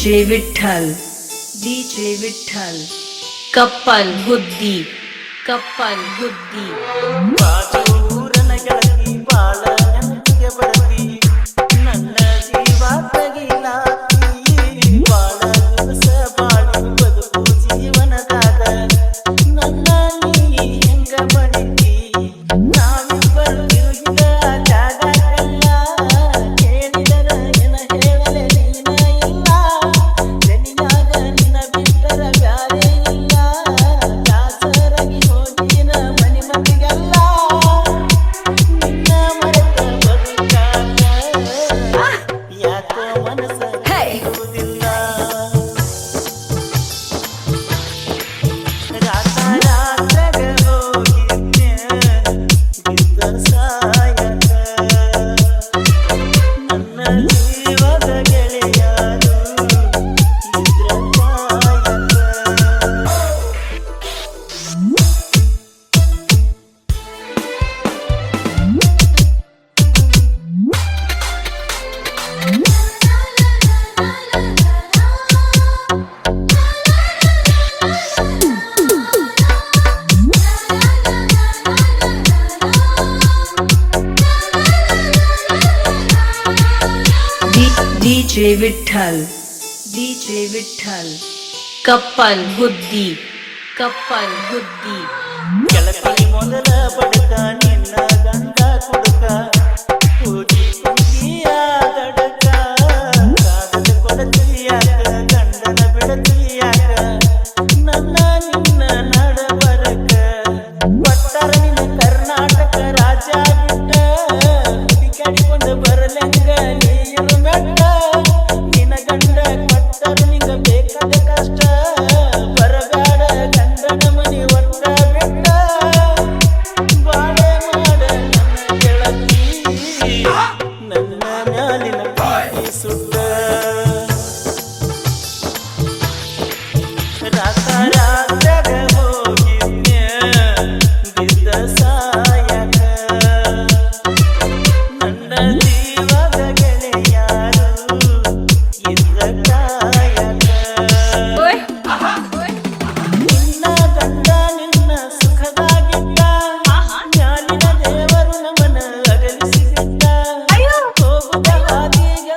DJ Vitthal DJ Vitthal Kappal Huddi Kappal Huddi ಬಾಜೂರನ ಗೆಳತಿ ಬಾಳ ನೆನಪಿಗೆ ಬರತಿ ನನ್ನ ಜೀವ ತಗಿಲಾತಿ ಬಾಳ ದಿವಸ ಬಾಳಿ ಬದುಕು ಜೀವನದಾಗ ನನ್ನ ನೀ ಹೆಂಗ ಬಡಿತಿ ನಾವಿಬ್ಬರು ತಿರುಗಿದ ಜಾಗಕ್ಕೆಲ್ಲ ಕೇಳಿದರ ಏನ ಹೇಳಲೆ ನೀನ ಇಲ್ಲ ಜನಿಯಾಗ ನಿನ್ನ ಬಿಟ್ಟರ ಬ್ಯಾರೆ ಇಲ್ಲ ದಾಸರಾಗಿ ಹೋಗಿನ ಮನಿ ಮಂದಿಗೆಲ್ಲ ನಿನ್ನ ಮರೆತ ಬದುಕಾಗ ಯಾಕೋ ಮನಸ್ಸ ಇರುವುದಿಲ್ಲ ರಾತ ರಾತ್ರಾಗ ಹೋಗಿದ್ನೆ ಬಿದ್ದ ಸಾಯಕ ನನ್ನ ಜೀವದ ಗೆಳೆಯರು ಇದ್ರ ಕಾಯಕ DJ विठ्ठल DJ विठ्ठल कप्पल हुद्दी ಗೆಳತಿ ಮೊದಲ ಬಡಕ ನಿನ್ನ ಗಂಡ ಕುಡುಕ ಕೂಡಿ ಕುಂತಿಯ ದಡಕ ಕಾದದ ಕೊಡತಿಯಾಕ ಗಂಡನ ಬಿಡತಿಯಾಕ ನನ್ನ ನಿನ್ನ ನಡಬರಕ ಕೊಟ್ಟರ ನಿನ್ನ ಕರ್ನಾಟಕ ರಾಜ ಬಿಟ್ಟ ಹುಡುಕಾಡಿಕೊಂಡು ಬರಲೆಂಗ ನೀರು ಮೆಟ್ಟ ನಿನ್ನ ಗಂಡ ಕೊಟ್ಟರ ನಿಂಗ ಬೇಕಾದ ಕಷ್ಟ ಬರಬೇಡ ಗಂಡನ ಮನಿ ಒಟ್ಟ ಬಿಟ್ಟ ಬಾಳೆ ಮಾಡ ನನ್ನ ಗೆಳತಿ ನನ್ನ ಮ್ಯಾಲಿನ ಪ್ರೀತಿ ಸುಟ್ಟ ರಾತ ರಾತ್ರಾಗ ಹೋಗಿದ್ನೆ ಬಿದ್ದ ಸಾಯಕ ನನ್ನ ಜೀವದ ಗೆಳೆಯರು ಇದ್ರ ಕಾಯಕ ನಿನ್ನ ಗಂಡ ನಿನ್ನ ಸುಖದಾಗಿದ್ದ ಮ್ಯಾಲಿನ ದೇವರು ನಮ್ಮನ ಅಗಲಿಸಿದ್ದ ಹೋಗುವ ಹಾದಿಗ